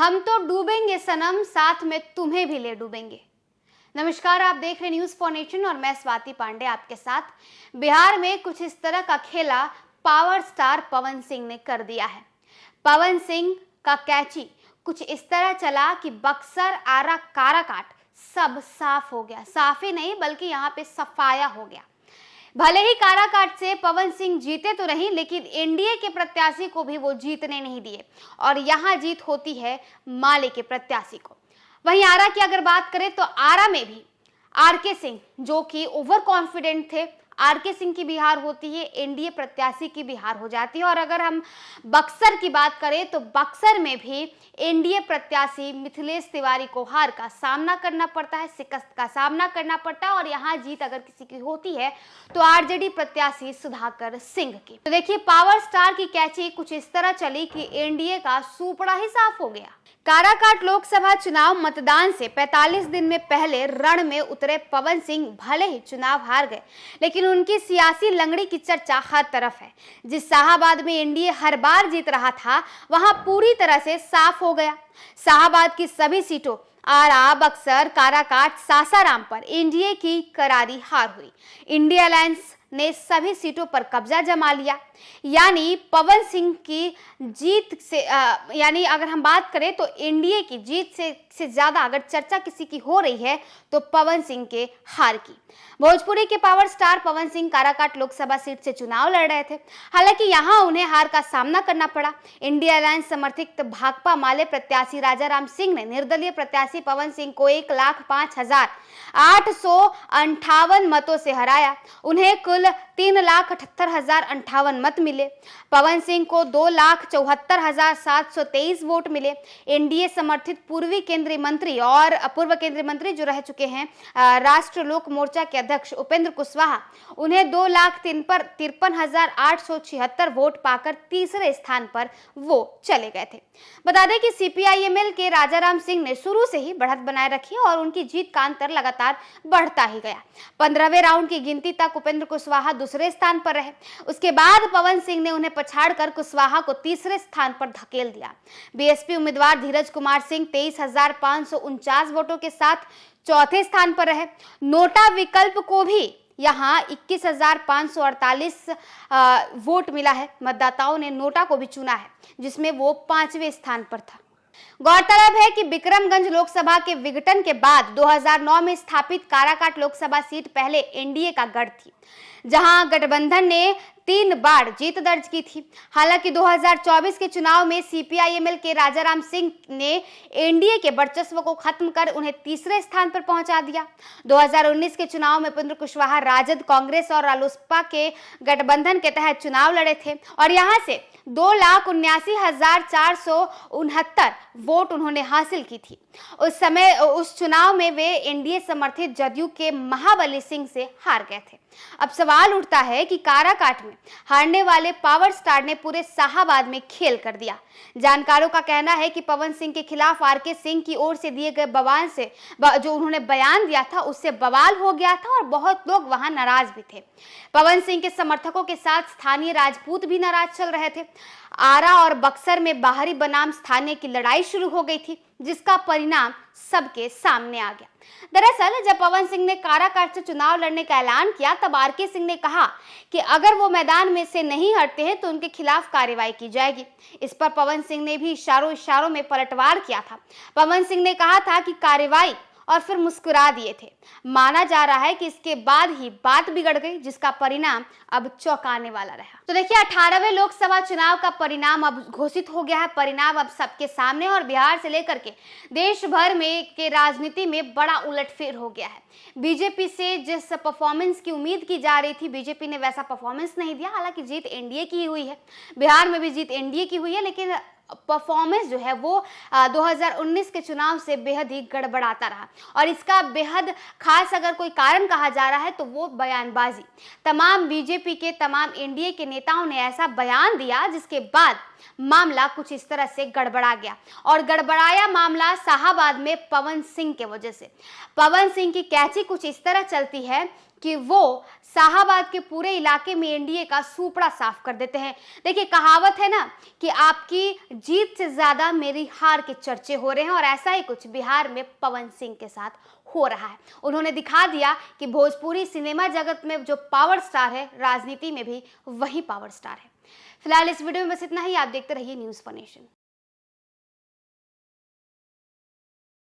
हम तो डूबेंगे सनम, साथ में तुम्हें भी ले डूबेंगे। नमस्कार, आप देख रहे न्यूज फॉर नेशन और मैं स्वाति पांडे आपके साथ। बिहार में कुछ इस तरह का खेला पावर स्टार पवन सिंह ने कर दिया है। पवन सिंह का कैची कुछ इस तरह चला कि बक्सर, आरा, काराकाट सब साफ हो गया। साफ ही नहीं बल्कि यहाँ पे सफाया हो गया। भले ही काराकाट से पवन सिंह जीते तो नहीं, लेकिन एनडीए के प्रत्याशी को भी वो जीतने नहीं दिए और यहाँ जीत होती है माले के प्रत्याशी को। वहीं आरा की अगर बात करें तो आरा में भी आरके सिंह जो कि ओवर कॉन्फिडेंट थे, आरके सिंह की भी हार होती है, एनडीए प्रत्याशी की भी हार हो जाती है। और अगर हम बक्सर की बात करें तो बक्सर में भी एनडीए प्रत्याशी मिथिलेश तिवारी को हार का सामना करना पड़ता है, शिकस्त का सामना करना पड़ता है। और यहाँ जीत अगर किसी की होती है तो आरजेडी प्रत्याशी सुधाकर सिंह की। तो देखिए, पावर स्टार की कैची कुछ इस तरह चली कि एनडीए का सूपड़ा ही साफ हो गया। काराकाट लोकसभा चुनाव मतदान से 45 दिन में पहले रण में उतरे पवन सिंह भले ही चुनाव हार गए, लेकिन उनकी सियासी लंगड़ी की चर्चा हर तरफ है। जिस शाहाबाद में एनडीए हर बार जीत रहा था, वहां पूरी तरह से साफ हो गया। शाहाबाद की सभी सीटों आरा, बक्सर, काराकाट, सासाराम पर एनडीए की करारी हार हुई। इंडिया अलायंस ने सभी सीटों पर कब्जा जमा लिया। यानी पवन सिंह की जीत से यानी अगर हम बात करें तो एनडीए की जीत से ज्यादा अगर चर्चा किसी की हो रही है तो पवन सिंह के हार की। भोजपुरी के power star Pawan Singh Karakat Lok Sabha seat से चुनाव लड़ रहे थे। हालांकि यहां उन्हें हार का सामना करना पड़ा। इंडिया अलायंस समर्थित भाकपा माले प्रत्याशी राजाराम सिंह ने निर्दलीय प्रत्याशी पवन सिंह को 1,05,858 मतों से हराया। उन्हें कुल 3,78,058 मत मिले। पवन सिंह को 2,74,723 वोट मिले। एनडीए समर्थित पूर्व केंद्रीय मंत्री जो रह चुके हैं राष्ट्र लोक मोर्चा के अध्यक्ष उपेंद्र कुशवाहा, उन्हें 2,53,876 वोट पाकर तीसरे स्थान पर वो चले गए थे। बता दें कि सीपीआईएमएल के राजाराम सिंह ने शुरू से ही बढ़त बनाए रखी और उनकी जीत का अंतर लगातार बढ़ता ही गया। 15वें राउंड की गिनती तक उपेंद्र कुशवाहा दूसरे स्थान पर रहे। उसके बाद पवन सिंह ने उन्हें पछाड़कर कुशवाहा को तीसरे स्थान पर धकेल दिया। बीएसपी उम्मीदवार धीरज कुमार सिंह 23,549 वोटों के साथ चौथे स्थान पर रहे। नोटा विकल्प को भी यहाँ 21,548 वोट मिला है। मतदाताओं ने नोटा को भी चुना है, जिसमें वो 5वें स्थान पर था। गौरतलब है कि बिक्रमगंज लोकसभा के विघटन के बाद 2009 में स्थापित काराकाट लोकसभा सीट पहले एनडीए का गढ़ थी, जहां गठबंधन ने 3 बार जीत दर्ज की थी। हालांकि 2024 के चुनाव में सीपीआईएमएल के राजाराम सिंह ने एनडीए के वर्चस्व को खत्म कर उन्हें तीसरे स्थान पर पहुंचा दिया। 2019 के चुनाव में उपेंद्र कुशवाहा राजद, कांग्रेस और रालोसपा के गठबंधन के तहत चुनाव लड़े थे और यहां से 2,79,469 वोट उन्होंने हासिल की थी। उस चुनाव में वे एनडीए समर्थित जदयू के महाबली सिंह से हार गए थे। अब सवाल उठता है कि काराकाट में हारने वाले पावर स्टार ने पूरे शाहाबाद में खेल कर दिया। जानकारों का कहना है कि पवन सिंह के खिलाफ आरके सिंह की ओर से दिए गए बयान से जो उन्होंने बयान दिया था उससे बवाल हो गया था और बहुत लोग वहां नाराज भी थे। पवन सिंह के समर्थकों के साथ स्थानीय राजपूत भी नाराज चल रहे थे। आरा और बक्सर में बाहरी बनाम स्थानीय की लड़ाई शुरू हो गई थी, जिसका परिणाम सबके सामने आ गया। दरअसल जब पवन सिंह ने काराकाट से चुनाव लड़ने का ऐलान किया, तब आरके सिंह ने कहा कि अगर वो मैदान में से नहीं हटते हैं तो उनके खिलाफ कार्रवाई की जाएगी। इस पर पवन सिंह ने भी इशारों में पलटवार किया था। पवन सिंह ने कहा था कि कार्रवाई और फिर मुस्कुरा दिए थे। माना जा रहा है कि इसके बाद ही बात बिगड़ गई, जिसका परिणाम अब चौंकाने वाला रहा। तो देखिए, 18वें लोकसभा चुनाव का परिणाम अब घोषित हो गया है। परिणाम अब सबके सामने और बिहार से लेकर के देश भर में के राजनीति में बड़ा उलटफेर हो गया है। बीजेपी से जिस परफॉर्मेंस की उम्मीद की जा रही थी, बीजेपी ने वैसा परफॉर्मेंस नहीं दिया। हालांकि जीत एनडीए की ही हुई है, बिहार में भी जीत एनडीए की हुई है, लेकिन परफॉर्मेंस जो है वो 2019 के चुनाव से बेहद ही गड़बड़ाता रहा। और इसका बेहद खास अगर कोई कारण कहा जा रहा है तो वो बयानबाजी। तमाम बीजेपी के, तमाम एनडीए के नेताओं ने ऐसा बयान दिया जिसके बाद मामला कुछ इस तरह से गड़बड़ा गया। और गड़बड़ाया मामला शाहाबाद में पवन सिंह के वजह से। पवन सिंह की कैची कुछ इस तरह चलती है कि वो शाहाबाद के पूरे इलाके में एनडीए का सुपड़ा साफ कर देते हैं। देखिए, कहावत है ना कि आपकी जीत से ज्यादा मेरी हार के चर्चे हो रहे हैं, और ऐसा ही कुछ बिहार में पवन सिंह के साथ हो रहा है। उन्होंने दिखा दिया कि भोजपुरी सिनेमा जगत में जो पावर स्टार है, राजनीति में भी वही पावर स्टार है। फिलहाल इस वीडियो में बस इतना ही। आप देखते रहिए न्यूज़ फॉर नेशन।